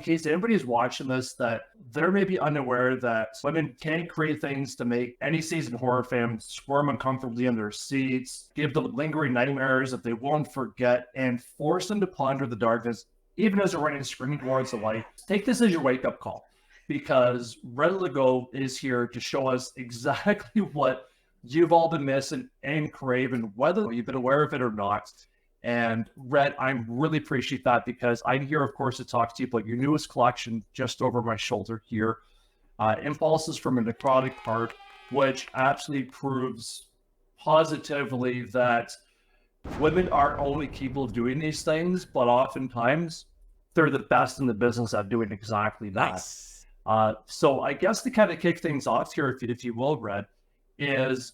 case anybody's watching this that they're maybe unaware that women can create things to make any seasoned horror fan squirm uncomfortably in their seats, give them lingering nightmares that they won't forget, and force them to ponder the darkness, even as they're running screaming towards the light. Take this as your wake-up call, because Red Lagoe is here to show us exactly what you've all been missing and craving, whether you've been aware of it or not. And Red, I really appreciate that, because I'm here, of course, to talk to you about your newest collection just over my shoulder here. Impulses from a Necrotic Heart, which absolutely proves positively that women aren't only capable of doing these things, but oftentimes they're the best in the business at doing exactly that. Nice. So I guess to kind of kick things off here, if you will, Red, is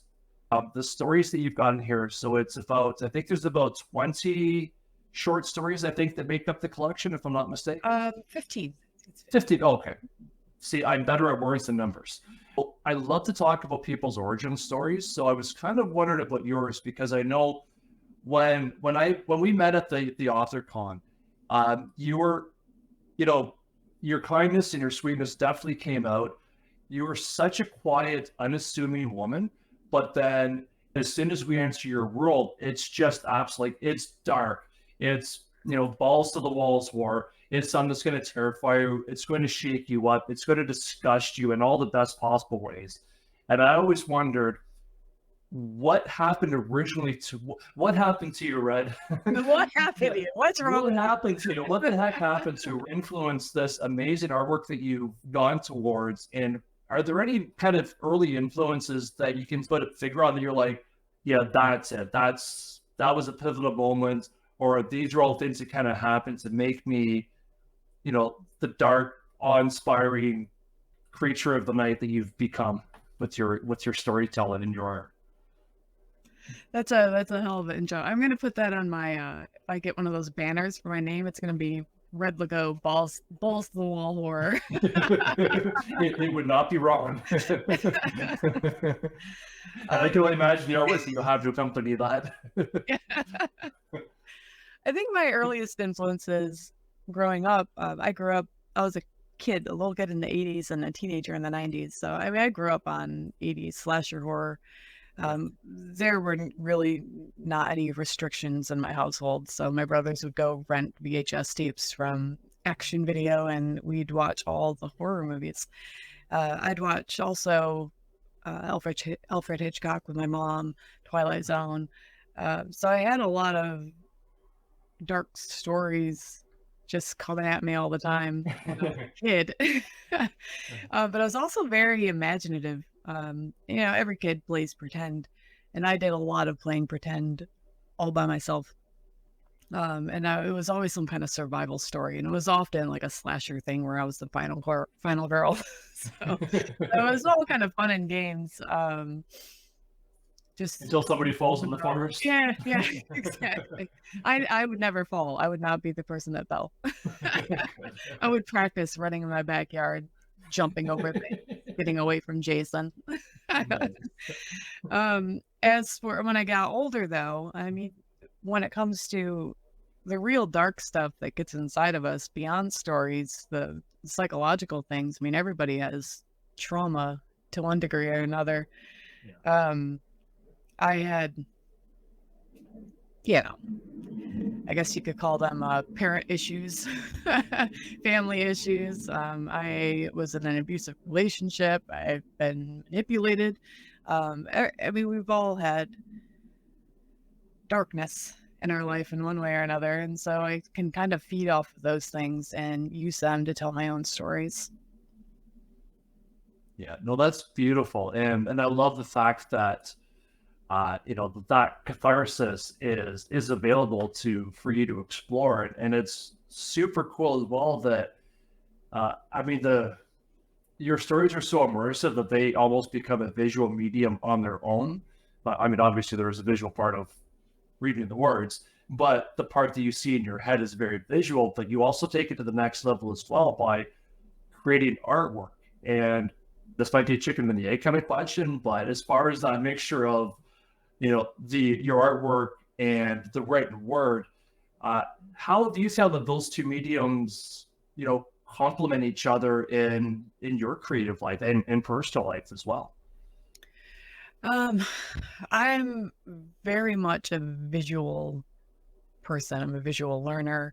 the stories that you've got in here. So it's about, I think there's about 20 short stories, I think, that make up the collection, if I'm not mistaken. 15. 15, oh, okay. See, I'm better at words than numbers. Well, I love to talk about people's origin stories. So I was kind of wondering about yours, because I know when we met at the AuthorCon, you were, your kindness and your sweetness definitely came out. You were such a quiet, unassuming woman, but then as soon as we enter your world, it's just absolutely, it's dark. It's, balls to the walls war. It's something that's going to terrify you. It's going to shake you up. It's going to disgust you in all the best possible ways. And I always wondered, what happened originally what happened to you, Red? What happened to you? What's wrong? What happened to you? What the heck happened to influence this amazing artwork that you've gone towards? And are there any kind of early influences that you can put a figure on that you're like, yeah, that's it. That was a pivotal moment, or these are all things that kind of happened to make me, the dark, awe-inspiring creature of the night that you've become with your storytelling and your art. That's a hell of an intro. I'm gonna put that on my if I get one of those banners for my name, it's gonna be Red Lagoe balls to the wall horror. it would not be wrong. I can only imagine the artwork you'll have to accompany that. I think my earliest influences growing up, I was a kid, a little kid in the 80s and a teenager in the 90s. So I grew up on 80s slasher horror. There were really not any restrictions in my household. So my brothers would go rent VHS tapes from Action Video and we'd watch all the horror movies. I'd watch also Alfred Hitchcock with my mom, Twilight Zone. So I had a lot of dark stories just coming at me all the time when I was a kid. But I was also very imaginative. Every kid plays pretend, and I did a lot of playing pretend all by myself. It was always some kind of survival story, and it was often like a slasher thing where I was the final girl. So it was all kind of fun and games. Just until somebody falls in the forest. Yeah, exactly. I would never fall. I would not be the person that fell. I would practice running in my backyard, jumping over things, getting away from Jason. As for when I got older, though, I mean, when it comes to the real dark stuff that gets inside of us beyond stories, the psychological things, I mean, everybody has trauma to one degree or another. Yeah. I had, I guess you could call them parent issues, family issues. I was in an abusive relationship. I've been manipulated. I mean, we've all had darkness in our life in one way or another. And so I can kind of feed off of those things and use them to tell my own stories. Yeah, no, that's beautiful. And I love the fact that that catharsis is available for you to explore it. And it's super cool as well that, your stories are so immersive that they almost become a visual medium on their own. But I mean, obviously there is a visual part of reading the words, but the part that you see in your head is very visual, but you also take it to the next level as well by creating artwork. And this might be a chicken and the egg kind of question, but as far as that mixture of your artwork and the written word, how do you feel that those two mediums, complement each other in your creative life and personal life as well? Um, I'm very much a visual person. I'm a visual learner.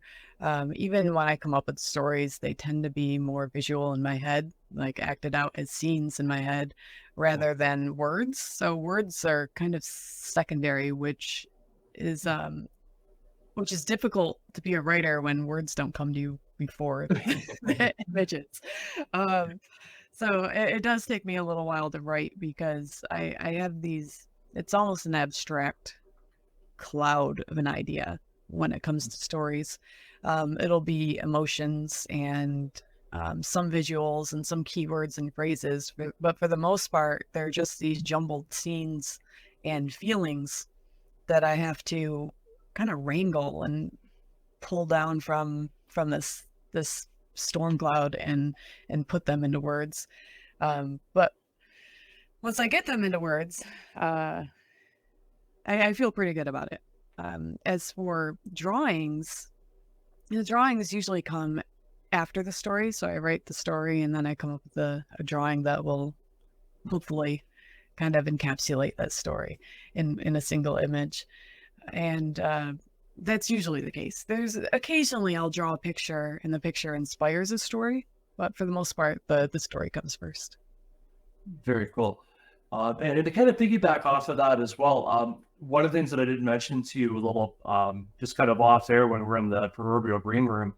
Even when I come up with stories, they tend to be more visual in my head, like acted out as scenes in my head rather than words. So words are kind of secondary, is um which is difficult to be a writer when words don't come to you before the images. Um, so it does take me a little while to write because I have these, it's almost an abstract cloud of an idea when it comes to stories. It'll be emotions and some visuals and some keywords and phrases, but for the most part, they're just these jumbled scenes and feelings that I have to kind of wrangle and pull down from this storm cloud and put them into words. But once I get them into words, I feel pretty good about it. As for drawings, the drawings usually come after the story. So I write the story and then I come up with a drawing that will hopefully kind of encapsulate that story in a single image. And that's usually the case. There's occasionally I'll draw a picture and the picture inspires a story, but for the most part, the story comes first. Very cool. And to kind of piggyback off of that as well, one of the things that I did mention to you a little, just kind of off there when we're in the proverbial green room,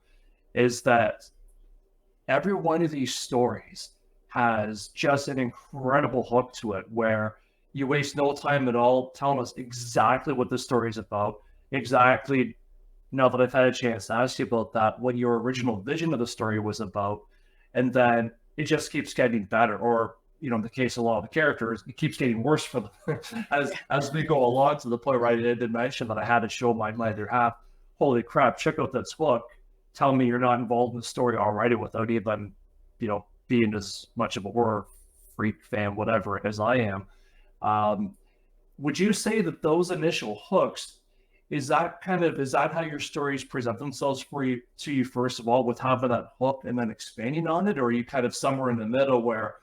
is that every one of these stories has just an incredible hook to it where you waste no time at all telling us exactly what the story is about, exactly, now that I've had a chance to ask you about that, what your original vision of the story was about, and then it just keeps getting better. Or, in the case of a lot of the characters, it keeps getting worse for them as we go along, to the point where I did mention that I had to show my other half, holy crap, check out this book. Tell me you're not involved in the story already without even, being as much of a horror freak fan, whatever, as I am. Would you say that those initial hooks, is that how your stories present themselves to you first of all, with having that hook and then expanding on it? Or are you kind of somewhere in the middle where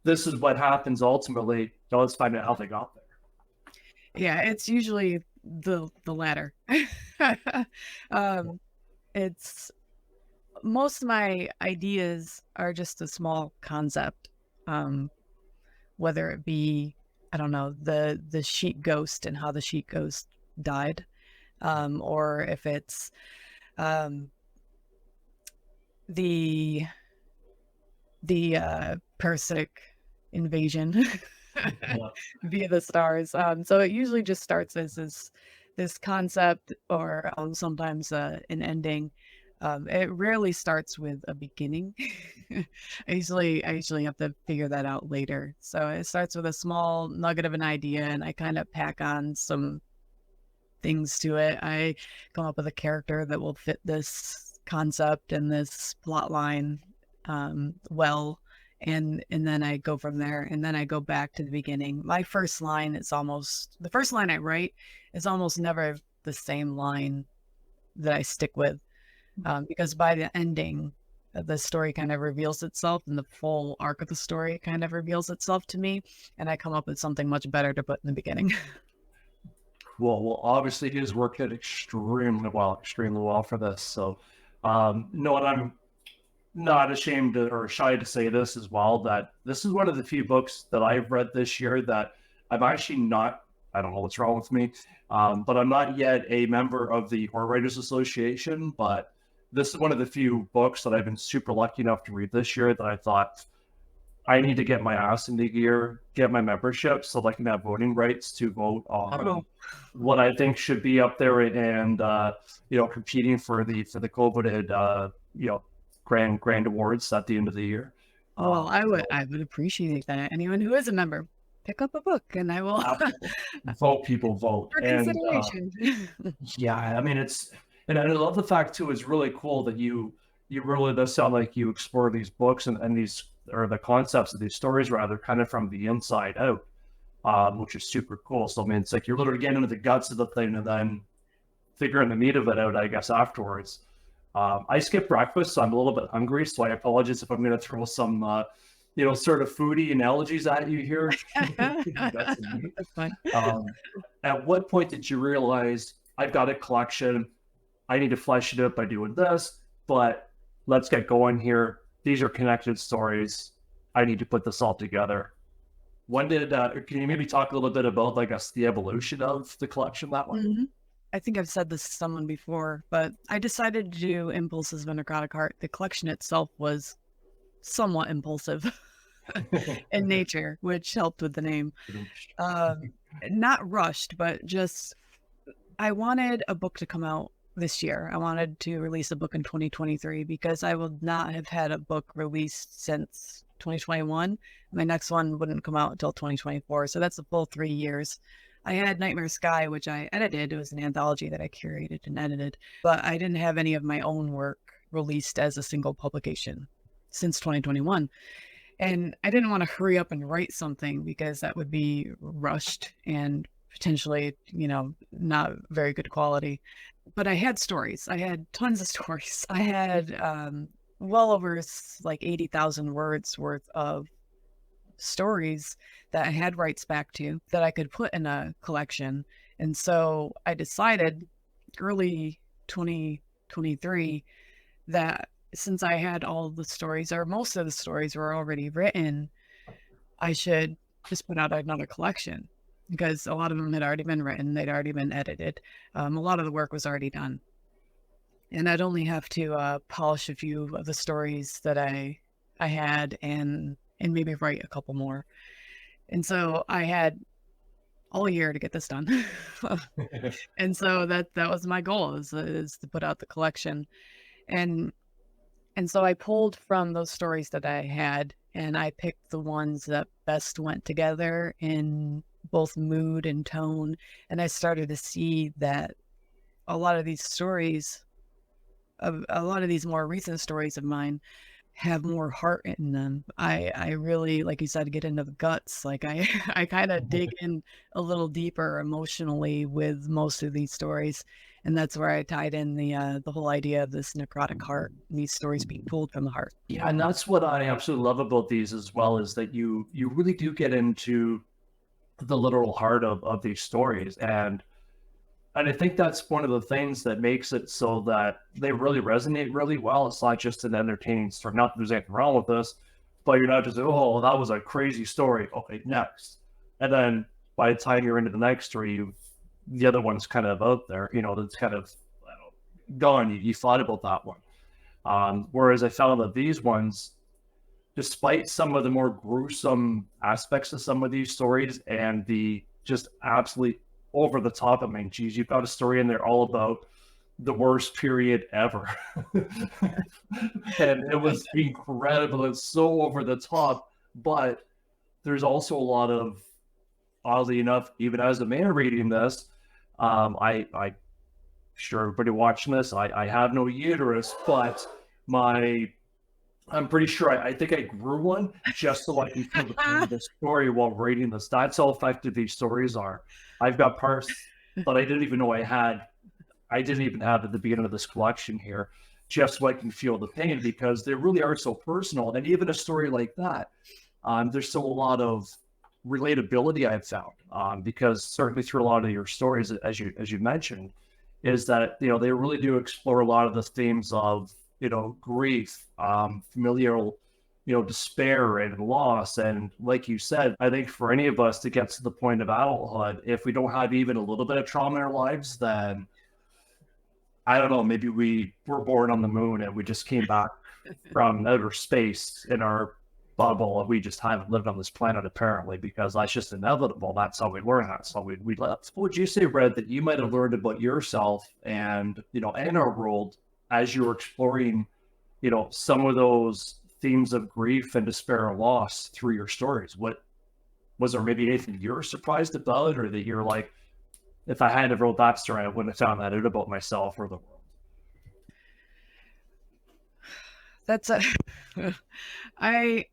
this is what happens ultimately, so let's find out how they got there? Yeah, it's usually the latter. It's most of my ideas are just a small concept. Whether it be, I don't know, the sheet ghost and how the sheet ghost died, or if it's um, the parasitic invasion Yeah. via the stars. So it usually just starts as this concept, or sometimes an ending. It rarely starts with a beginning. I usually have to figure that out later. So it starts with a small nugget of an idea, and I kind of pack on some things to it. I come up with a character that will fit this concept and this plot line well, and then I go from there, and then I go back to the beginning. My first line is almost the first line I write is almost never the same line that I stick with, because by the ending, the story kind of reveals itself, and the full arc of the story kind of reveals itself to me, and I come up with something much better to put in the beginning. Well, obviously he's worked it extremely well for this. So, no, and I'm not ashamed or shy to say this as well, that this is one of the few books that I've read this year that I'm actually not, I don't know what's wrong with me, but I'm not yet a member of the Horror Writers Association. But this is one of the few books that I've been super lucky enough to read this year that I thought I need to get my ass into gear, get my membership so that I can have voting rights to vote on what I think should be up there, and competing for the coveted grand awards at the end of the year. Well, I would appreciate that. Anyone who is a member, pick up a book, and I will Vote, people vote. for And consideration. yeah, I mean, and I love the fact too, it's really cool that you really does sound like you explore these books and these, or the concepts of these stories rather, kind of from the inside out, which is super cool. So I mean, it's like you're literally getting into the guts of the thing and then figuring the meat of it out, I guess, afterwards. I skipped breakfast, so I'm a little bit hungry. So I apologize if I'm going to throw some, sort of foodie analogies at you here. That's me. That's fine. At what point did you realize I've got a collection? I need to flesh it up by doing this, but let's get going here. These are connected stories. I need to put this all together. When did, can you maybe talk a little bit about, I guess, the evolution of the collection that way? Mhm. I think I've said this to someone before, but I decided to do Impulses of a Necrotic Heart. The collection itself was somewhat impulsive in nature, which helped with the name. Um, Not rushed, but just I wanted a book to come out this year. I wanted to release a book in 2023 because I would not have had a book released since 2021. My next one wouldn't come out until 2024. So that's a full 3 years. I had Nightmare Sky, which I edited. It was an anthology that I curated and edited, but I didn't have any of my own work released as a single publication since 2021. And I didn't want to hurry up and write something because that would be rushed and potentially, not very good quality. But I had stories. I had tons of stories. I had well over like 80,000 words worth of stories that I had rights back to that I could put in a collection. And so I decided early 2023 that since I had all the stories, or most of the stories were already written, I should just put out another collection because a lot of them had already been written. They'd already been edited. A lot of the work was already done. And I'd only have to polish a few of the stories that I had and maybe write a couple more. And so I had all year to get this done. And so that was my goal is to put out the collection. And so I pulled from those stories that I had and I picked the ones that best went together in both mood and tone. And I started to see that a lot of these stories, a lot of these more recent stories of mine have more heart in them. I really, like you said, get into the guts. Like I kind of dig in a little deeper emotionally with most of these stories. And that's where I tied in the whole idea of this necrotic heart, these stories being pulled from the heart. Yeah, and that's what I absolutely love about these as well, is that you really do get into the literal heart of these stories. And I think that's one of the things that makes it so that they really resonate really well. It's not just an entertaining story. Not that there's anything wrong with this, but you're not just, oh, that was a crazy story. Okay, next. And then by the time you're into the next story, the other one's kind of out there, that's kind of gone. You thought about that one. Whereas I found that these ones, despite some of the more gruesome aspects of some of these stories and the just absolutely over the top, I mean, geez, you've got a story in there all about the worst period ever. And it was incredible. It's so over the top, but there's also a lot of, oddly enough, even as a man reading this, I sure everybody watching this, I have no uterus, but I'm pretty sure I think I grew one just so I can feel the pain of the story while reading this. That's how effective these stories are. I've got parts that I didn't even know I had. I didn't even have at the beginning of this collection here, just so I can feel the pain because they really are so personal. And even a story like that, there's still a lot of relatability I've found because certainly through a lot of your stories, as you mentioned, is that they really do explore a lot of the themes of grief, familial, despair and loss. And like you said, I think for any of us to get to the point of adulthood, if we don't have even a little bit of trauma in our lives, then I don't know, maybe we were born on the moon and we just came back from outer space in our bubble and we just haven't lived on this planet apparently because that's just inevitable. That's how we learn. That's how we live. What would you say, Red, that you might have learned about yourself and, and our world as you were exploring, some of those themes of grief and despair and loss through your stories? What was there maybe anything you're surprised about, or that you're like, if I hadn't wrote that story, I wouldn't have found that out about myself or the world? That's a I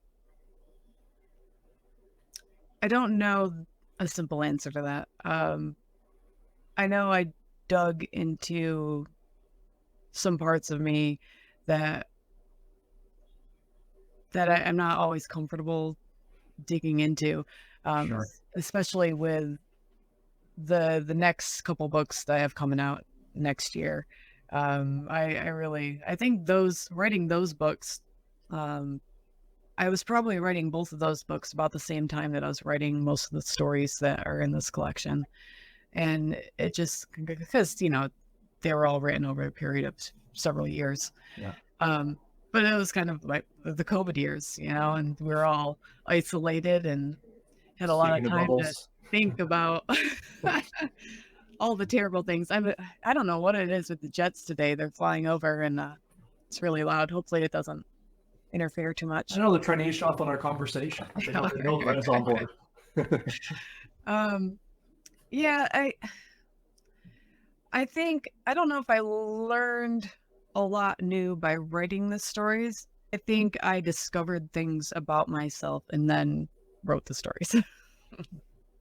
don't know a simple answer to that. I know I dug into some parts of me that I'm not always comfortable digging into, Sure. especially with the next couple books that I have coming out next year. I think writing those books, um, I was probably writing both of those books about the same time that I was writing most of the stories that are in this collection. And it just, because, they were all written over a period of several years. Yeah. But it was kind of like the COVID years, and we were all isolated and had a lot of Speaking of time to bubbles, think about all the terrible things. I don't know what it is with the jets today. They're flying over and it's really loud. Hopefully it doesn't interfere too I much. know they're trying to ease off on our conversation. They know Red's on board. um, yeah, I think, I don't know if I learned a lot new by writing the stories. I think I discovered things about myself and then wrote the stories.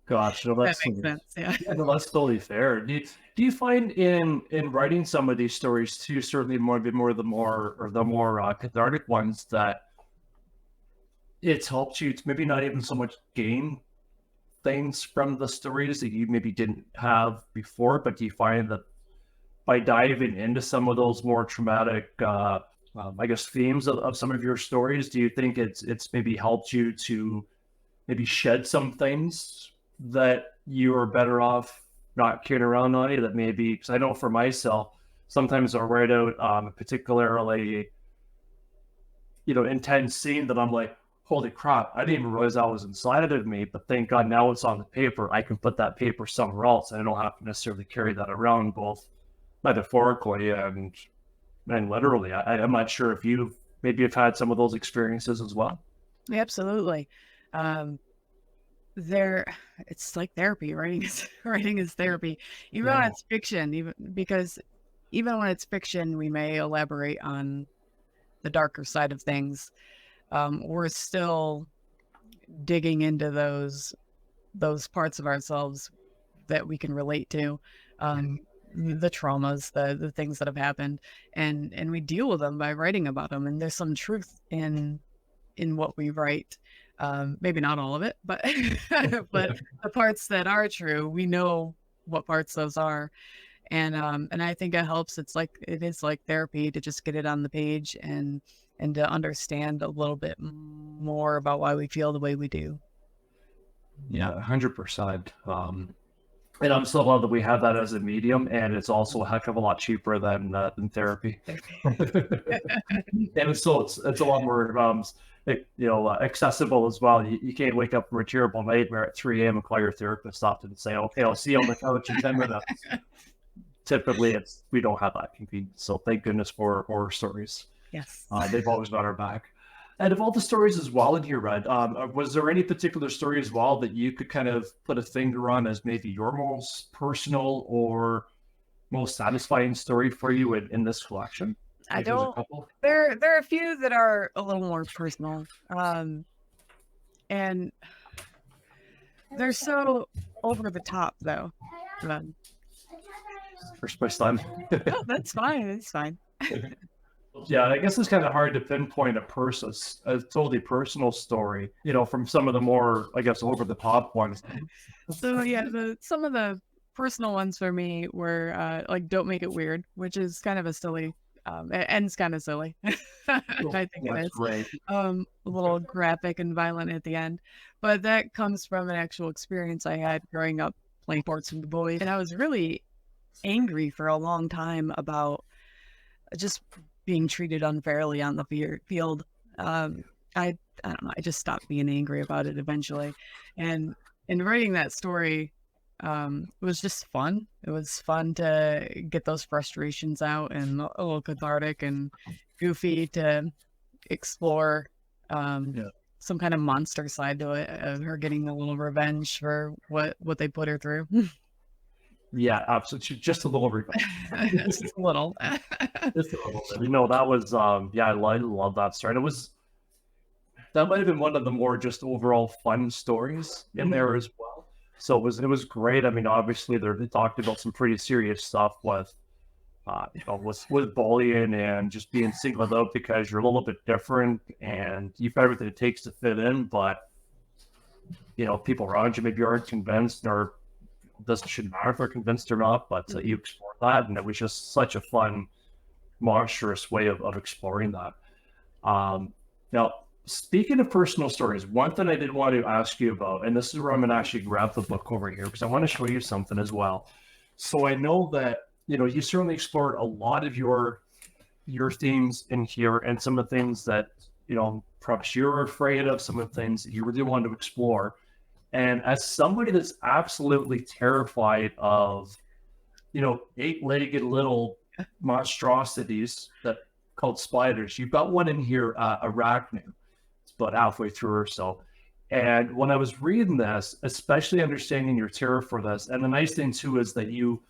Gosh, no, That that's makes sense. Yeah. yeah, no, that's totally fair. Do you find in writing some of these stories too, certainly the more cathartic ones, that it's helped you to maybe not even so much gain things from the stories that you maybe didn't have before, but do you find that by diving into some of those more traumatic, I guess, themes of some of your stories, do you think it's maybe helped you to maybe shed some things that you are better off not carrying around on you, that maybe, because I know for myself, sometimes I'll write out a particularly, intense scene that I'm like, holy crap, I didn't even realize that was inside of me, but thank God now it's on the paper. I can put that paper somewhere else and I don't have to necessarily carry that around, both metaphorically and literally. I'm not sure if maybe have had some of those experiences as well. Absolutely. Um, it's like therapy. Writing is therapy. Even when Yeah. it's fiction, even when it's fiction, we may elaborate on the darker side of things. We're still digging into those parts of ourselves that we can relate to, the traumas, the things that have happened, and we deal with them by writing about them. And there's some truth in what we write. Maybe not all of it, but but the parts that are true, we know what parts those are. And I think it helps. It is like therapy to just get it on the page and to understand a little bit more about why we feel the way we do. Yeah, 100%. And I'm so glad that we have that as a medium, and it's also a heck of a lot cheaper than therapy. And it's a lot more accessible as well. You can't wake up from a terrible nightmare at 3 a.m. and call your therapist up and say, "Okay, I'll see you on the couch in 10 minutes." Typically, we don't have that convenience. So thank goodness for horror stories. Yes. They've always got our back. And of all the stories as well in here, Red, was there any particular story as well that you could kind of put a finger on as maybe your most personal or most satisfying story for you in this collection? I Maybe there's a don't. couple. There are a few that are a little more personal, and they're so over the top, though. Um, First time. no, that's fine. It's fine. Yeah, I guess it's kind of hard to pinpoint a totally personal story, from some of the more, I guess, over the top ones. So yeah, some of the personal ones for me were like "Don't Make It Weird," which is kind of a silly. It ends kind of silly. I think it That's is. great. A little graphic and violent at the end, but that comes from an actual experience I had growing up playing sports with the boys, and I was really angry for a long time about just being treated unfairly on the field. I don't know. I just stopped being angry about it eventually, and in writing that story, it was just fun. It was fun to get those frustrations out and a little cathartic and goofy to explore Yeah. some kind of monster side to it, of her getting a little revenge for what they put her through. Yeah, absolutely. Just a little revenge. Just a little. Just a little bit. That was yeah, I love that story. That might have been one of the more just overall fun stories in there as well. So it was great. I mean, obviously they talked about some pretty serious stuff with with bullying and just being singled out because you're a little bit different and you've got everything it takes to fit in, but people around you maybe aren't convinced, or this should matter if they're convinced or not, but you explore that, and it was just such a fun, monstrous way of exploring that. Now, speaking of personal stories, one thing I did want to ask you about, and this is where I'm going to actually grab the book over here because I want to show you something as well. So I know that you certainly explored a lot of your themes in here, and some of the things that perhaps you're afraid of, some of the things that you really want to explore. And as somebody that's absolutely terrified of, eight-legged little monstrosities that called spiders, you've got one in here, arachnid. It's about halfway through or so. And when I was reading this, especially understanding your terror for this, and the nice thing too is that you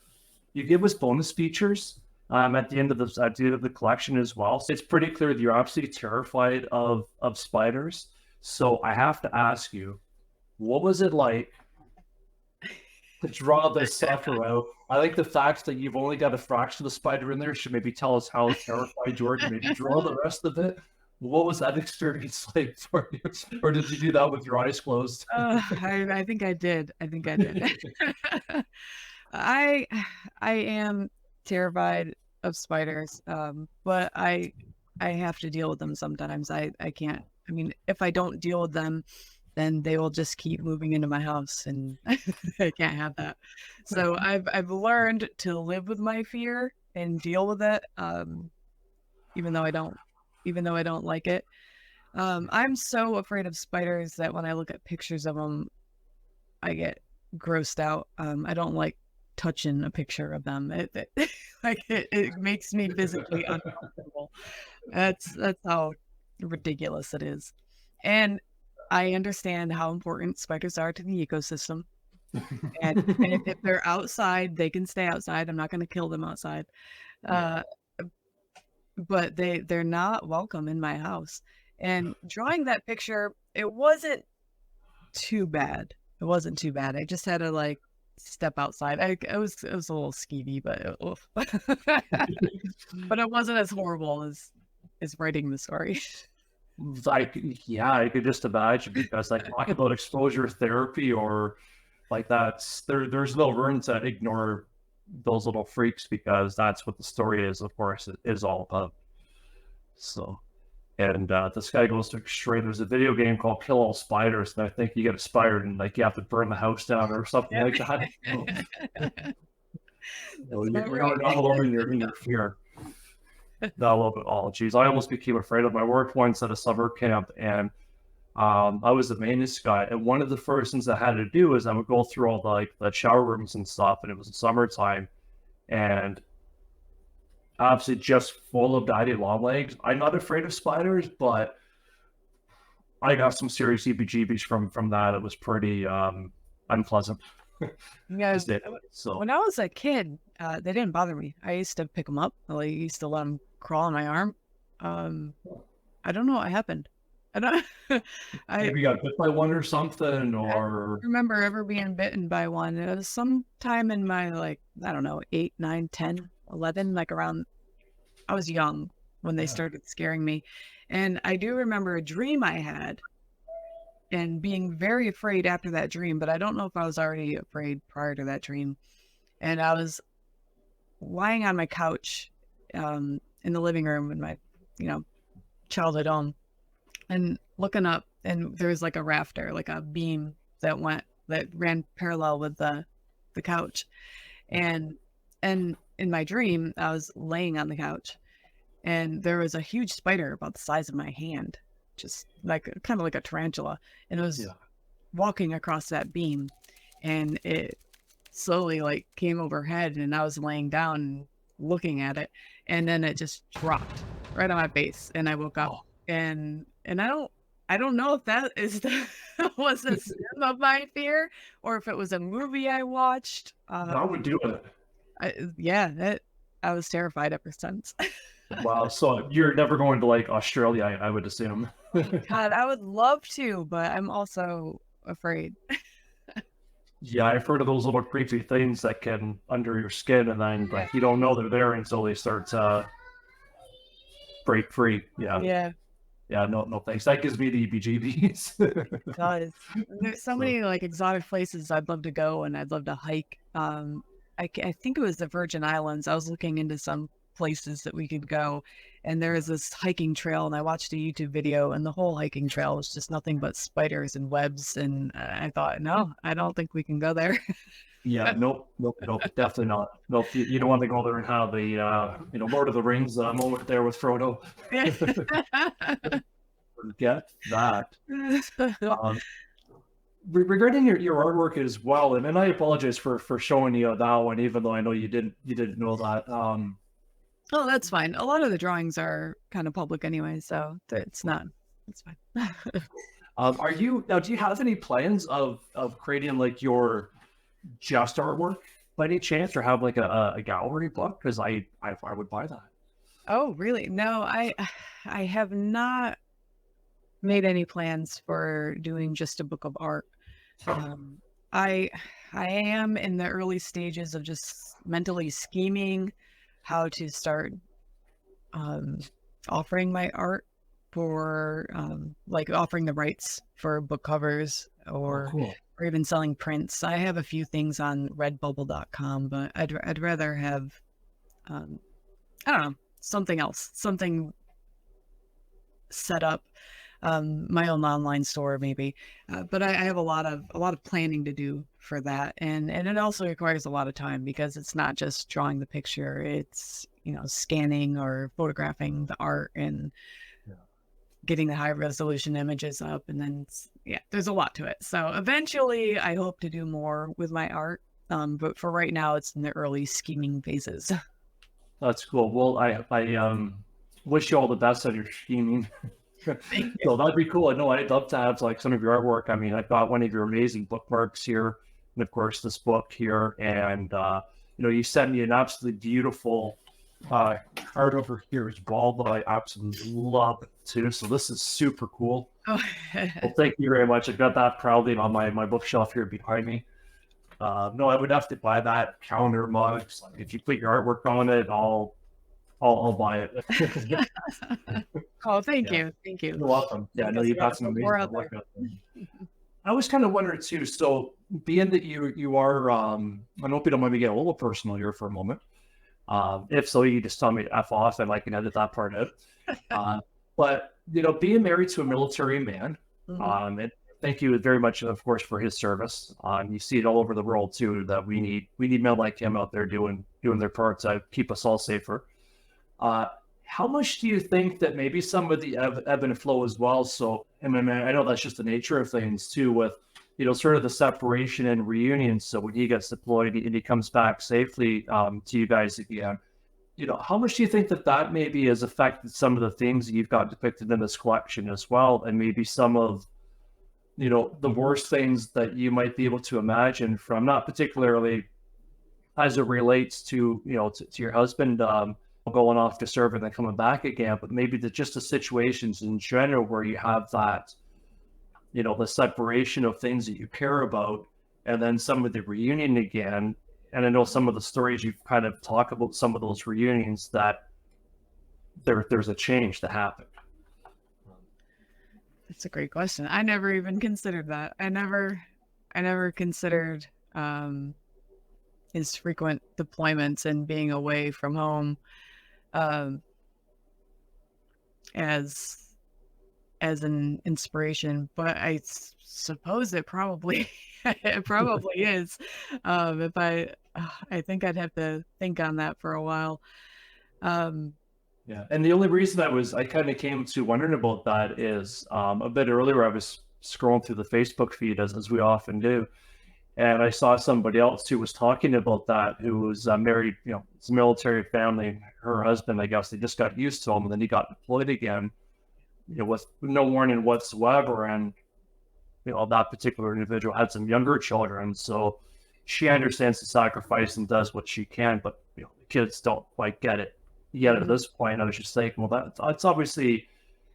give us bonus features at the end of the collection as well. So it's pretty clear that you're absolutely terrified of spiders. So I have to ask you, what was it like to draw this sucker out? I like the fact that you've only got a fraction of the spider in there. Should maybe tell us how terrified you are to maybe draw the rest of it. What was that experience like for you? Or did you do that with your eyes closed? I think I did. I am terrified of spiders, but I have to deal with them sometimes. I can't. I mean, if I don't deal with them, then they will just keep moving into my house, and I can't have that. So I've learned to live with my fear and deal with it, even though I don't like it. I'm so afraid of spiders that when I look at pictures of them, I get grossed out. I don't like touching a picture of them. It makes me physically uncomfortable. That's how ridiculous it is. And I understand how important spiders are to the ecosystem. And if they're outside, they can stay outside. I'm not going to kill them outside. But they're not welcome in my house. And drawing that picture, it wasn't too bad. I just had to step outside. It was a little skeevy, but but it wasn't as horrible as writing the story. I could just imagine, because talk about exposure therapy or there's no room to ignore those little freaks, because that's what the story is, of course, it is all about. So, and this guy goes to extreme. There's a video game called Kill All Spiders, and I think you get a spider and you have to burn the house down or something like that. You're not alone in your fear. Not a little bit. Oh, geez, I almost became afraid of. I worked once at a summer camp, and I was the maintenance guy, and one of the first things I had to do is I would go through all the shower rooms and stuff, and it was summertime, and obviously just full of daddy long legs. I'm not afraid of spiders, but I got some serious heebie-jeebies from that. It was pretty unpleasant. Yeah, so when I was a kid, they didn't bother me. I used to pick them up. I used to let them crawl on my arm. I don't know what happened. I don't. Maybe you got bit by one or something, or I don't remember ever being bitten by one. It was sometime in my I don't know, 8, 9, 10, 11, around. I was young when they started scaring me, and I do remember a dream I had, and being very afraid after that dream. But I don't know if I was already afraid prior to that dream. And I was lying on my couch in the living room in my childhood home, and looking up, and there was a rafter, a beam that ran parallel with the couch, and in my dream I was laying on the couch, and there was a huge spider about the size of my hand, just kind of like a tarantula, and it was walking across that beam, and it slowly came overhead, and I was laying down and looking at it, and then it just dropped right on my face, and I woke up. And I don't know if that was a symptom of my fear, or if it was a movie I watched. That would do it. I was terrified ever since. Wow, so you're never going to Australia, I would assume. God, I would love to, but I'm also afraid. Yeah, I've heard of those little creepy things that can under your skin, and then like you don't know they're there until they start to break free. Yeah, Yeah, yeah. No, no, thanks. That gives me the EBGBs. it does. There's so So, many like exotic places I'd love to go and I'd love to hike. I think it was the Virgin Islands. I was looking into some places that we could go, and there is this hiking trail, and I watched a YouTube video, and the whole hiking trail was just nothing but spiders and webs. And I thought, no, I don't think we can go there. yeah, nope, nope, nope, definitely not. Nope, you don't want to go there and have the Lord of the Rings moment there with Frodo. Forget that. Um, regarding your artwork as well, and I apologize for showing you that one, even though I know you didn't know that. Oh, that's fine. A lot of the drawings are kind of public anyway, so it's not. It's fine. Are you now? Do you have any plans of creating like your just artwork by any chance, or have like a gallery book? Because I would buy that. Oh, really? No, I have not made any plans for doing just a book of art. Um, I I am in the early stages of just mentally scheming how to start um, offering my art for like offering the rights for book covers Oh, cool. or even selling prints. I have a few things on redbubble.com, but I'd rather have um, I don't know, something else, something set up, my own online store maybe. But I have a lot of planning to do for that, and it also requires a lot of time because it's not just drawing the picture; it's scanning or photographing the art and Yeah. getting the high resolution images up, and then yeah, there's a lot to it. So eventually, I hope to do more with my art. But for right now, it's in the early scheming phases. That's cool. Well, I wish you all the best on your scheming. Thank you. So that'd be cool. I know I'd love to have like some of your artwork. I mean, I've got one of your amazing bookmarks here, and of course this book here, and you sent me an absolutely beautiful card over here as well that I absolutely love too. So this is super cool. Oh, Well, thank you very much. I've got that proudly on my bookshelf here behind me. No, I would have to buy that calendar mugs. Like, if you put your artwork on it, I'll buy it. oh, thank Yeah, you, thank you. you're welcome. Yeah, I no, guess you've we gotta got some put amazing more out work there. out there. I was kind of wondering too. So, being that you are, I hope you don't mind me getting a little personal here for a moment. If so, you just tell me to F off, and I can edit that part out. Uh, but being married to a military man, Mhm. and thank you very much, of course, for his service. You see it all over the world too. That we need men like him out there doing their part to keep us all safer. Uh, how much do you think that maybe some of the ebb and flow as well? So, and I know that's just the nature of things too, with sort of the separation and reunion. So when he gets deployed and he comes back safely to you guys again, how much do you think that maybe has affected some of the themes that you've got depicted in this collection as well, and maybe some of the worst things that you might be able to imagine from not particularly as it relates to to your husband going off to serve and then coming back again, but maybe just the situations in general where you have that the separation of things that you care about, and then some of the reunion again. And I know some of the stories you've kind of talk about some of those reunions that there's a change that happened. That's a great question. I never even considered that. I never considered his frequent deployments and being away from home um, as as an inspiration, but suppose it probably it probably is. If I think I'd have to think on that for a while. Um, Yeah, and the only reason I kind of came to wondering about that is a bit earlier I was scrolling through the Facebook feed as we often do, and I saw somebody else who was talking about that, who was married, it's a military family. Her husband, I guess, they just got used to him, and then he got deployed again, with no warning whatsoever. And that particular individual had some younger children, so she understands the sacrifice and does what she can, but the kids don't quite get it yet at mhm. this point. I was just thinking, well, that's obviously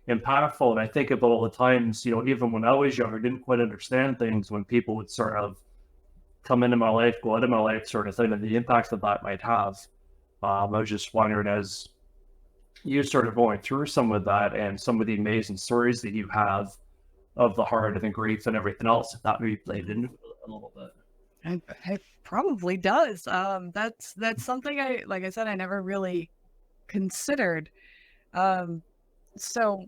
impactful. And I think about all the times, even when I was younger, I didn't quite understand things when people would sort of come into my life, go out of my life, sort of thing, and the impact that might have. I was just wondering, as you sort of going through some of that and some of the amazing stories that you have of the heart and the grief and everything else, if that maybe played into it a little bit. It probably does. That's something like I said, I never really considered. So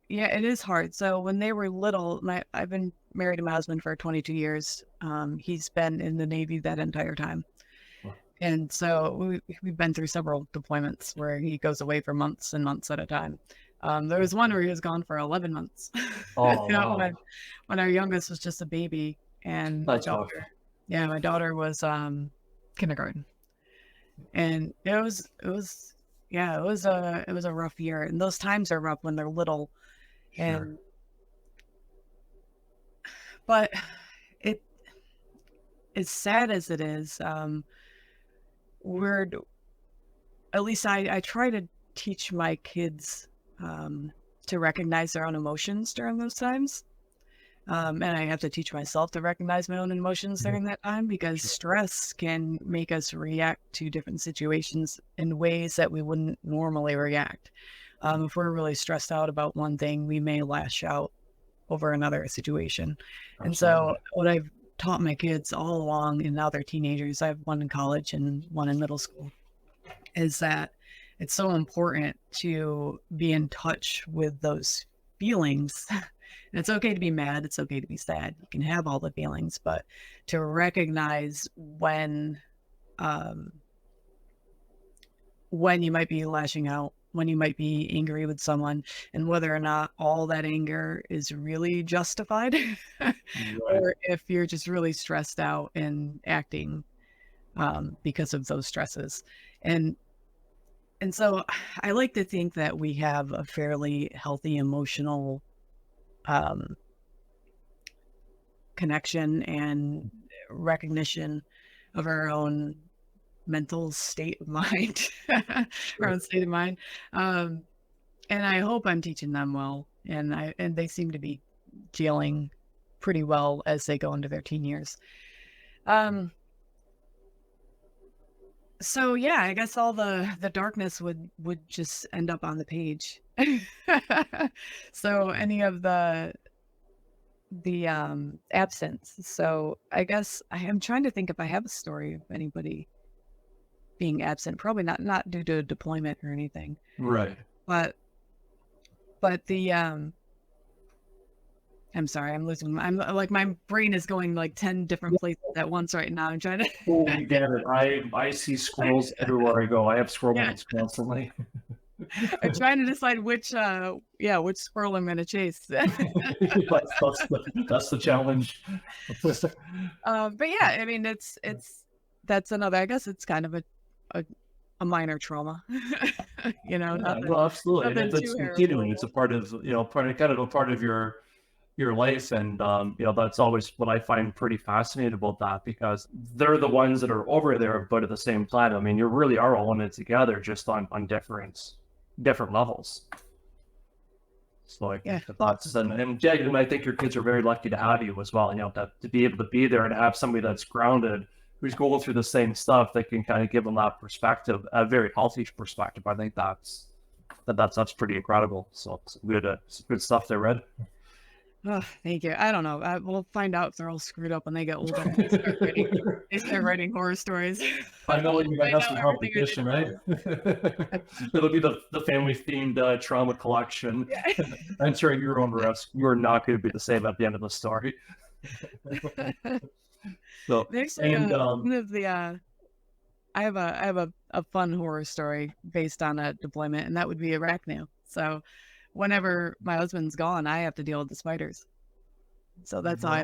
yeah, it is hard. So when they were little, I've been married to my husband for 22 years. He's been in the Navy that entire time. Wow. And so we've been through several deployments where he goes away for months and months at a time. There was one where he was gone for 11 months. Oh, Wow. When our youngest was just a baby, and my daughter was kindergarten, and it was a rough year. And those times are rough when they're little, and but it, as sad as it is, at least I try to teach my kids to recognize their own emotions during those times. And I have to teach myself to recognize my own emotions during that time, because stress can make us react to different situations in ways that we wouldn't normally react. If we're really stressed out about one thing, we may lash out over another situation. Absolutely. And so what I've taught my kids all along, and now they're teenagers, I have one in college and one in middle school, is that it's so important to be in touch with those feelings. It's okay to be mad. It's okay to be sad. You can have all the feelings, but to recognize when you might be lashing out, when you might be angry with someone, and whether or not all that anger is really justified, right. Or if you're just really stressed out and acting because of those stresses. And so I like to think that we have a fairly healthy emotional connection and recognition of our own mental state of mind, our own state of mind. And I hope I'm teaching them well, and they seem to be dealing pretty well as they go into their teen years. So yeah, I guess all the darkness would just end up on the page. So any of the absence. So I guess I am trying to think if I have a story of anybody being absent. Probably not due to deployment or anything. Right. But the I'm sorry, I'm like, my brain is going like 10 different places at once right now. I'm trying to. Oh, we get it. I see squirrels everywhere I go. I have squirrel minds constantly. I'm trying to decide which squirrel I'm going to chase. That's the challenge. But yeah, I mean, that's another. I guess it's kind of a minor trauma. Well, absolutely. And it's continuing. It's a part of a part of your life, and that's always what I find pretty fascinating about that, because they're the ones that are over there, but at the same time, I mean, you really are all in it together, just on different levels. So thoughts, and Jay, I think your kids are very lucky to have you as well. To be able to be there and have somebody that's grounded, who's going through the same stuff, that can kind of give them that perspective, a very healthy perspective. I think that's pretty incredible. So it's good stuff there, Red. Oh, thank you. I don't know. We'll find out if they're all screwed up when they get older. They start writing horror stories. I know you might have some competition, right? It'll be the family-themed trauma collection. Yeah. Entering your own risk. You're not going to be the same at the end of the story. So, I have a fun horror story based on a deployment, and that would be Iraq now. So whenever my husband's gone, I have to deal with the spiders. So that's how I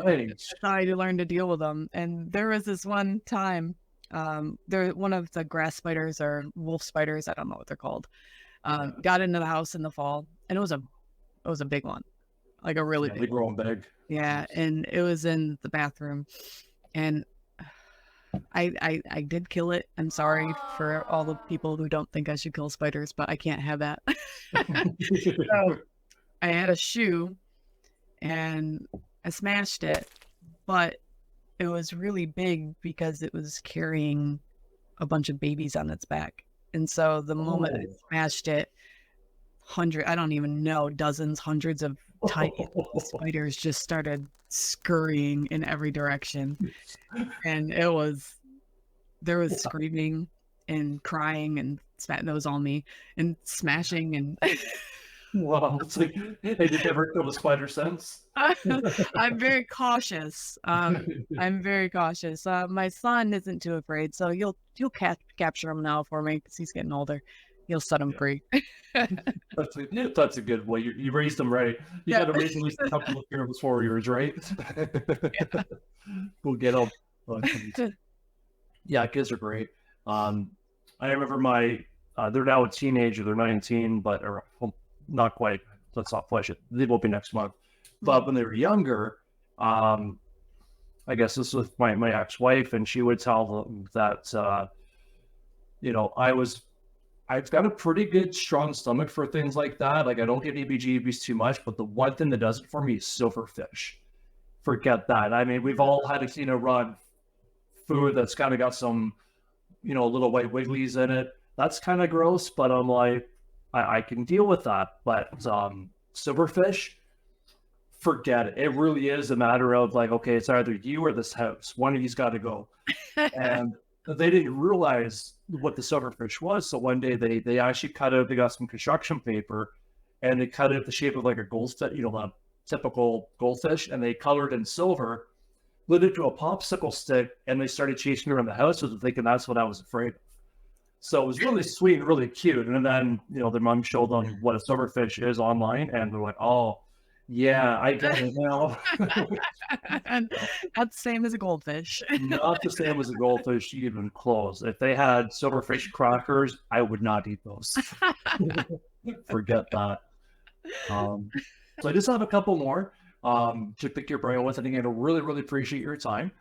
learned to deal with them. And there was this one time, one of the grass spiders or wolf spiders, I don't know what they're called, got into the house in the fall, and it was a big one, like a really big. They grow big. Yeah, and it was in the bathroom, and I did kill it. I'm sorry for all the people who don't think I should kill spiders, but I can't have that. So I had a shoe and I smashed it, but it was really big because it was carrying a bunch of babies on its back. And so the moment I Oh. smashed it, I don't even know, dozens, hundreds of tiny little spiders just started scurrying in every direction. And there was screaming and crying and that was all me, and smashing and Wow. It's like, hey, did you ever kill a spider since? I'm very cautious. I'm very cautious. My son isn't too afraid, so you'll capture him now for me because he's getting older. You'll set him Yeah. free. That's a good way. You raised them right. You got Yeah. to raise at least a couple of fearless warriors, right? We'll get them. Yeah, kids are great. Um, I remember they're now a teenager. They're 19, but or well, not quite. Let's not flesh it. They will be next month. But when they were younger, I guess this was my ex-wife, and she would tell them that I've got a pretty good strong stomach for things like that. Like I don't get EBGBs too much, but the one thing that does it for me is silverfish. Forget that. I mean, we've all had to run food that's kind of got some little white wigglies in it. That's kind of gross, but I'm like, I can deal with that. But silverfish, forget it. It really is a matter of like, okay, it's either you or this house. One of you's got to go. And they didn't realize what the silverfish was. So one day they actually they got some construction paper and they cut it the shape of like a goldfish, a typical goldfish, and they colored in silver, lit it to a popsicle stick, and they started chasing around the house with it, thinking that's what I was afraid of. So it was really sweet and really cute. And then, their mom showed them what a silverfish is online, and they're like, oh, yeah, I get it now. And not the same as a goldfish. Not the same as a goldfish, even close. If they had silverfish crackers, I would not eat those. Forget that. So I just have a couple more to pick your brain with. And again, I really, really appreciate your time.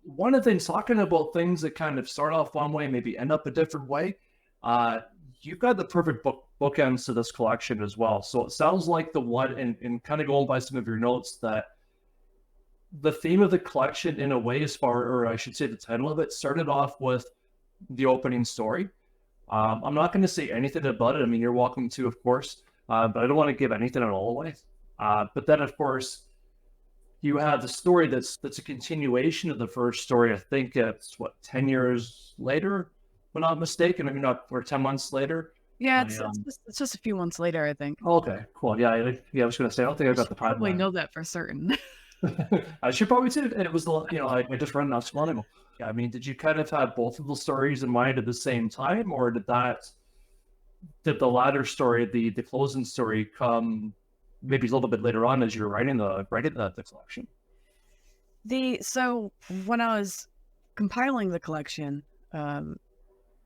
One of the things, talking about things that kind of start off one way, maybe end up a different way, you've got the perfect bookends to this collection as well. So it sounds like the one, and kind of going by some of your notes, that the theme of the collection, in a way, or I should say the title of it, started off with the opening story. I'm not going to say anything about it. I mean, you're welcome to, of course, but I don't want to give anything at all away. But then, of course, you have the story that's a continuation of the first story. I think it's 10 years later, if I'm not mistaken, or 10 months later. Yeah, it's just a few months later, I think. Okay, cool. Yeah, I was going to say, I don't think I got the timeline. Probably know that for certain. I should probably too. And it was I just read not so long ago. Yeah, I mean, did you kind of have both of the stories in mind at the same time, or did the latter story, the closing story, come maybe a little bit later on as you were writing the collection? So when I was compiling the collection,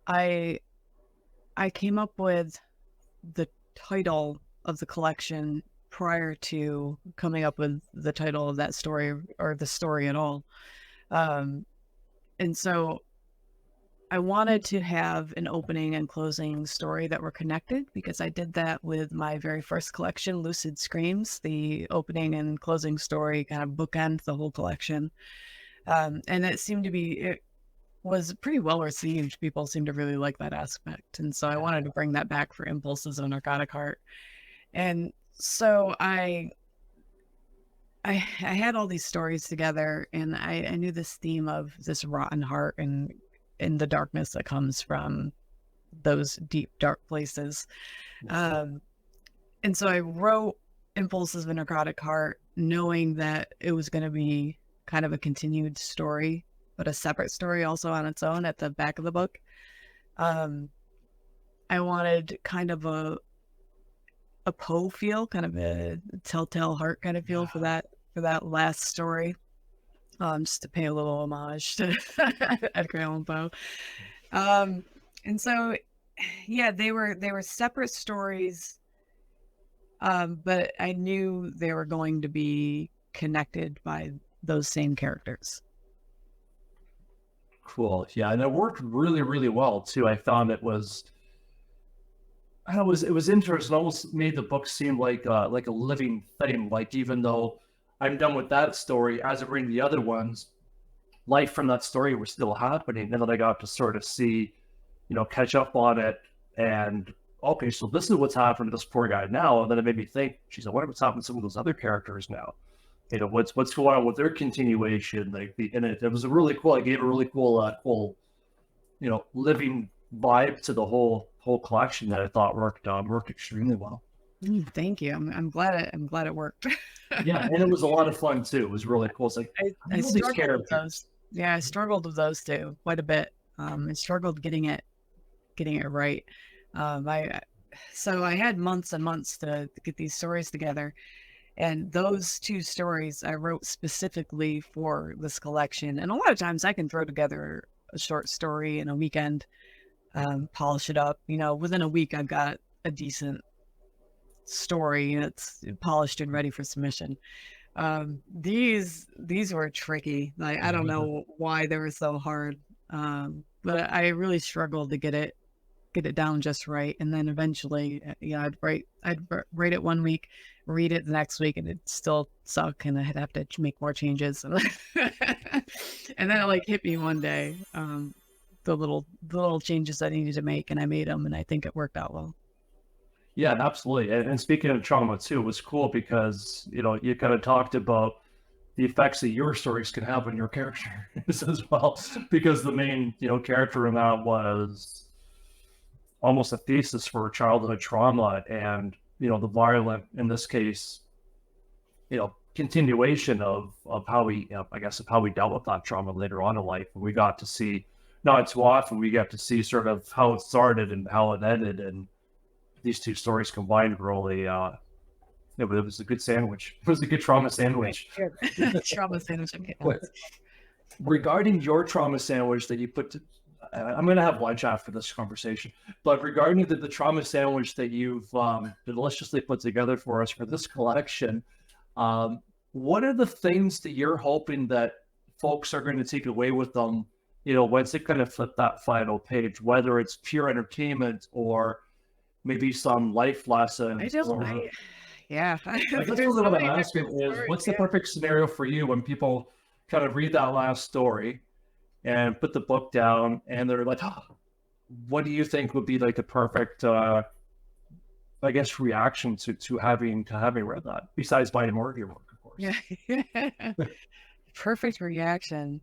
I came up with the title of the collection prior to coming up with the title of that story or the story at all. And so I wanted to have an opening and closing story that were connected, because I did that with my very first collection, Lucid Screams. The opening and closing story kind of bookend the whole collection. And it was pretty well received. People seemed to really like that aspect. And so I wanted to bring that back for Impulses of a Necrotic Heart. And so I had all these stories together, and I knew this theme of this rotten heart and in the darkness that comes from those deep, dark places. And so I wrote Impulses of a Necrotic Heart, knowing that it was going to be kind of a continued story, but a separate story also on its own at the back of the book. I wanted kind of a Poe feel, kind of a Telltale Heart kind of feel for that last story, just to pay a little homage to Edgar Allan Poe. And so, yeah, they were separate stories, but I knew they were going to be connected by those same characters. Cool. Yeah, and it worked really, really well too. I found it was interesting. It almost made the book seem like a living thing. Like, even though I'm done with that story, as I bring the other ones, life from that story was still happening. And then I got to sort of see, catch up on it. And okay, so this is what's happened to this poor guy now. And then it made me think, geez, I wonder what's happened to some of those other characters now. What's going on with their continuation? And it was a really cool. It gave a really cool, living vibe to the whole collection that I thought worked extremely well. Thank you. I'm glad it worked. Yeah, and it was a lot of fun too. It was really cool. It's like I struggled with those. Yeah, I struggled with those too quite a bit. I struggled getting it right. So I had months and months to get these stories together, and those 2 stories I wrote specifically for this collection. And a lot of times I can throw together a short story in a weekend, polish it up. Within a week I've got a decent story and it's polished and ready for submission. These were tricky. Like, I don't know why they were so hard, but I really struggled to get it down just right. And then eventually, I'd write it one week, read it the next week, and it'd still suck, and I'd have to make more changes. And then it like hit me one day, the little changes I needed to make, and I made them, and I think it worked out well. Yeah, absolutely. And speaking of trauma too, it was cool because, you kind of talked about the effects that your stories can have on your characters as well, because the main, character in that was almost a thesis for childhood trauma and, the violent, in this case, continuation of how we, of how we dealt with that trauma later on in life. And we got to see, not too often, we got to see sort of how it started and how it ended, and these 2 stories combined really, it was a good sandwich. It was a good trauma sandwich. Trauma sandwich. Regarding your trauma sandwich that you put I'm going to have lunch after this conversation, but regarding the trauma sandwich that you've deliciously put together for us for this collection, what are the things that you're hoping that folks are going to take away with them, once they kind of flip that final page, whether it's pure entertainment or maybe some life lessons? I guess really what I'm asking is, what's the perfect scenario for you when people kind of read that last story and put the book down and they're like, oh, what do you think would be like the perfect, reaction to having read that, besides buying more of your work, of course? Yeah. Perfect reaction.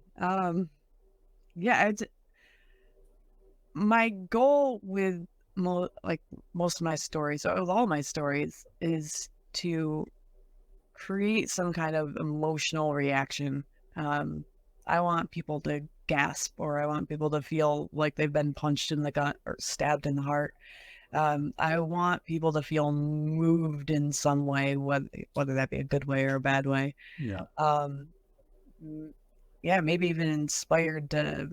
My goal with most of my stories, or with all my stories, is to create some kind of emotional reaction. I want people to gasp, or I want people to feel like they've been punched in the gut or stabbed in the heart. I want people to feel moved in some way, whether that be a good way or a bad way. Yeah. Maybe even inspired to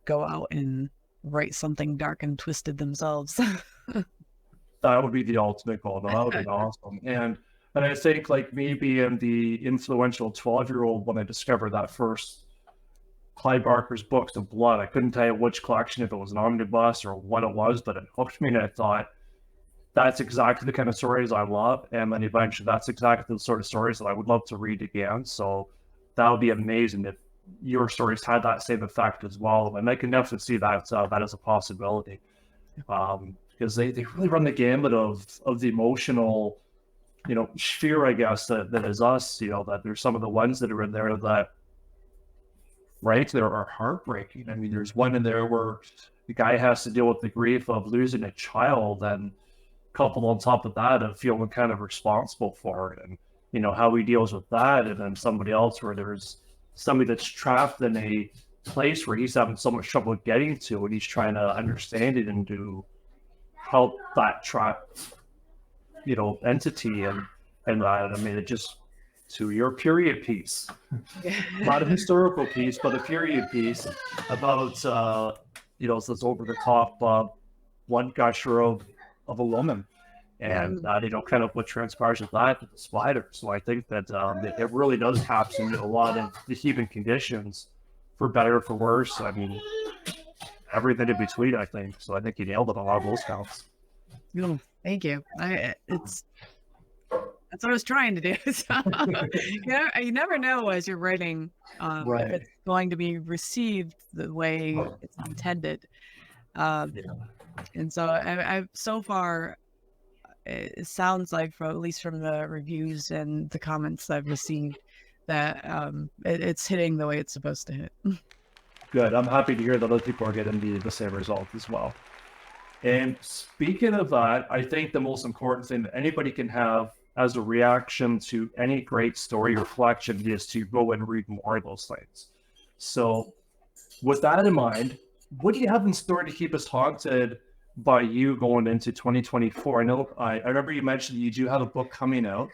go out and write something dark and twisted themselves. That would be the ultimate goal. That would be awesome. And I think, like me being the influential 12-year-old when I discovered that first Clive Barker's Books of Blood, I couldn't tell you which collection, if it was an omnibus or what it was, but it hooked me, and I thought, that's exactly the kind of stories I love. And then eventually that's exactly the sort of stories that I would love to read again. So that would be amazing if your stories had that same effect as well. And I can definitely see that that as a possibility. Because they really run the gamut of the emotional, sphere, I guess, that is us, that there's some of the ones that are in there that, right, there are heartbreaking. I mean, there's one in there where the guy has to deal with the grief of losing a child, and coupled on top of that of feeling kind of responsible for it, and how he deals with that. And then somebody else where there's somebody that's trapped in a place where he's having so much trouble getting to, and he's trying to understand it and to help that trapped entity. And I mean, it just, to your period piece, not a historical piece, but a period piece about this over the top one gusher of a woman, and kind of what transpires with that with the spider. So I think that it really does taps into a lot of the human conditions, for better or for worse. I mean, everything in between, I think. So I think you nailed it on a lot of those counts. Thank you. That's what I was trying to do. So, you never know as you're writing if Right. it's going to be received the way it's intended. Um, Yeah. and so I've so far, it sounds like, at least from the reviews and the comments I've received, that it's hitting the way it's supposed to hit. Good. I'm happy to hear that other people are getting the same result as well. And speaking of that, I think the most important thing that anybody can have as a reaction to any great story reflection is to go and read more of those things. So with that in mind, what do you have in store to keep us haunted by you going into 2024? I know I remember you mentioned you do have a book coming out.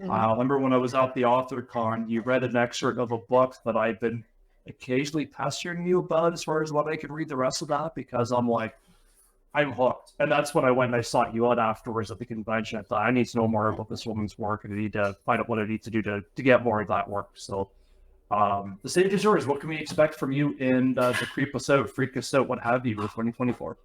I remember when I was at the author con, you read an excerpt of a book that I've been occasionally pestering you about as far as when I could read the rest of that, because I'm like, I'm hooked. And that's when I went and I sought you out afterwards at the convention. I thought, I need to know more about this woman's work, and I need to find out what I need to do to get more of that work. So the stage is yours. What can we expect from you in the Creep Us Out, Freak Us Out, what have you, with 2024?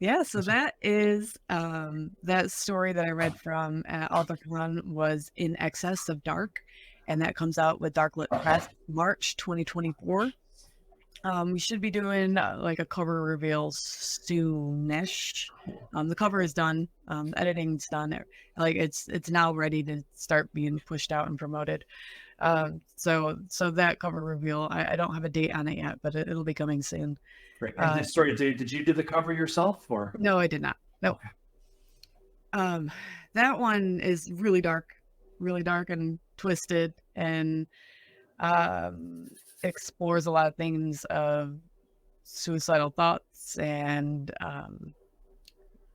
Yeah, so that is that story that I read from AuthorCon was In Excess of Dark, and that comes out with Darklit Press March 2024. We should be doing like a cover reveal soonish. The cover is done, editing's done. Like it's now ready to start being pushed out and promoted. So that cover reveal, I don't have a date on it yet, but it'll be coming soon. Great. And sorry, did you do the cover yourself, or? No, I did not. No. Okay. That one is really dark and twisted, and explores a lot of things of suicidal thoughts and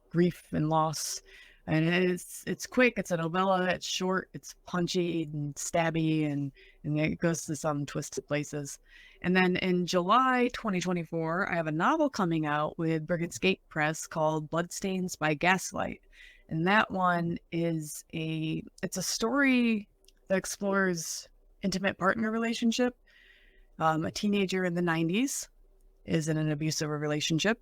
grief and loss. And it's quick. It's a novella. It's short. It's punchy and stabby, and it goes to some twisted places. And then in July 2024, I have a novel coming out with Brigand's Gate Press called Bloodstains by Gaslight. And that one is it's a story that explores intimate partner relationship. A teenager in the 90s is in an abusive relationship.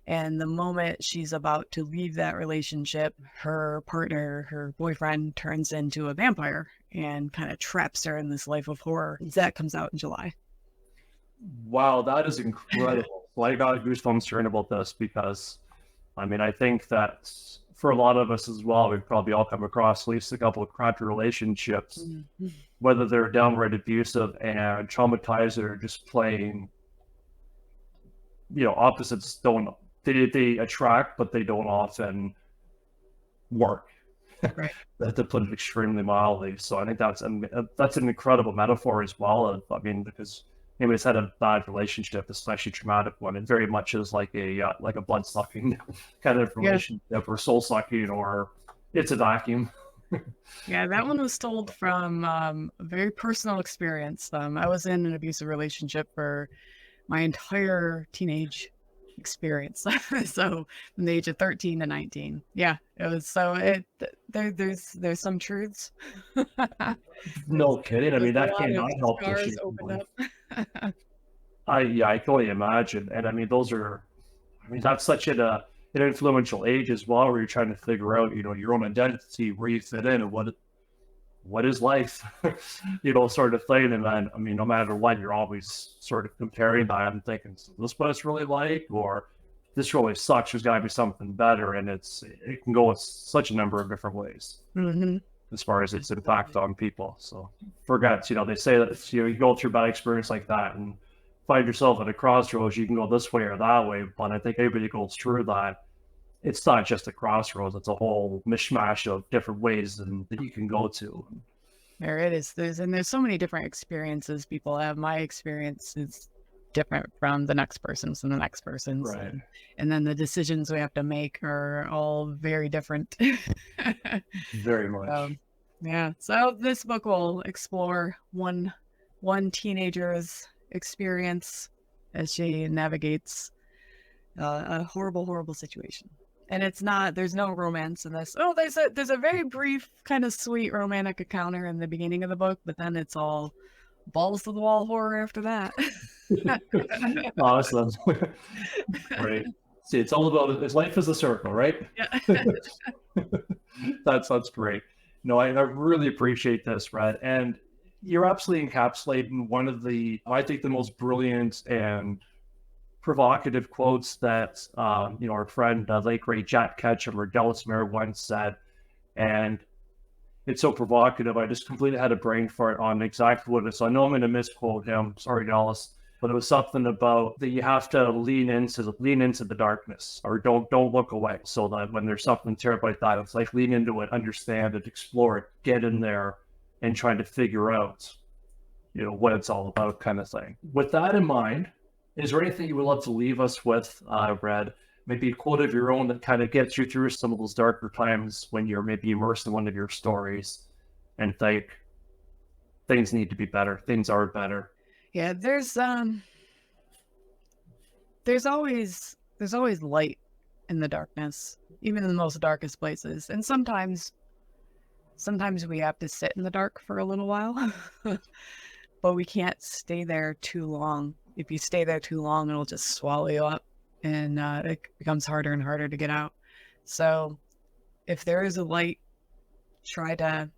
And the moment she's about to leave that relationship, her partner, her boyfriend, turns into a vampire and kind of traps her in this life of horror. That comes out in July. Wow, that is incredible. Well, I got goosebumps hearing about this, because I mean, I think that for a lot of us as well, we've probably all come across at least a couple of crappy relationships, whether they're downright abusive and traumatized, or just plain, opposites don't, they attract, but they don't often work. Right. To put it extremely mildly. So I think that's an incredible metaphor as well. Because anybody's had a bad relationship, especially traumatic one, it very much is like a blood sucking kind of relationship, or soul sucking, or it's a vacuum. Yeah, that one was told from a very personal experience. I was in an abusive relationship for my entire teenage experience. So from the age of 13 to 19. Yeah, it was. So there's some truths. No kidding. I mean, that cannot help scars opened up. I can only imagine. And I mean, that's such an influential age as well, where you're trying to figure out, your own identity, where you fit in, and what is life, sort of thing. And then, I mean, no matter what, you're always sort of comparing that and thinking, is this what it's really like, or this really sucks, there's got to be something better. And it can go in such a number of different ways. As far as its impact on people. So forget, they say that you go through a bad experience like that and find yourself at a crossroads, you can go this way or that way. But I think everybody goes through that. It's not just a crossroads, it's a whole mishmash of different ways that you can go to. There it is. There's so many different experiences people have. My experience is different from the next person's and the next person's. Right. And then the decisions we have to make are all very different. Very much. Yeah. So this book will explore one teenager's experience as she navigates a horrible, horrible situation. And there's no romance in this. Oh, there's a very brief, kind of sweet romantic encounter in the beginning of the book, but then it's all balls to the wall horror after that. Awesome. Right. See, it's all about life is a circle, right? Yeah. That's great. No, I really appreciate this, Red. And you're absolutely encapsulating one of the, I think, the most brilliant and provocative quotes that, our friend, late great Jack Ketchum or Dallas Mayer once said. And it's so provocative. I just completely had a brain fart on exactly what it is. So I know I'm going to misquote him. Sorry, Dallas. But it was something about that you have to lean into the darkness, or don't look away. So that when there's something terrible like that, it's like lean into it, understand it, explore it, get in there, and trying to figure out, what it's all about, kind of thing. With that in mind, is there anything you would love to leave us with, Red? Maybe a quote of your own that kind of gets you through some of those darker times when you're maybe immersed in one of your stories and think things need to be better, things are better. Yeah, there's always light in the darkness, even in the most darkest places. And sometimes we have to sit in the dark for a little while, but we can't stay there too long. If you stay there too long, it'll just swallow you up, and it becomes harder and harder to get out. So if there is a light, try to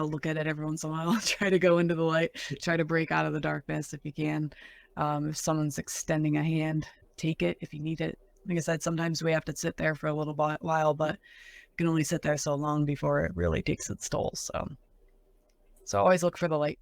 look at it every once in a while. Try to go into the light. Try to break out of the darkness if you can. If someone's extending a hand, take it if you need it. Like I said, sometimes we have to sit there for a little while, but you can only sit there so long before it really takes its toll. So always look for the light.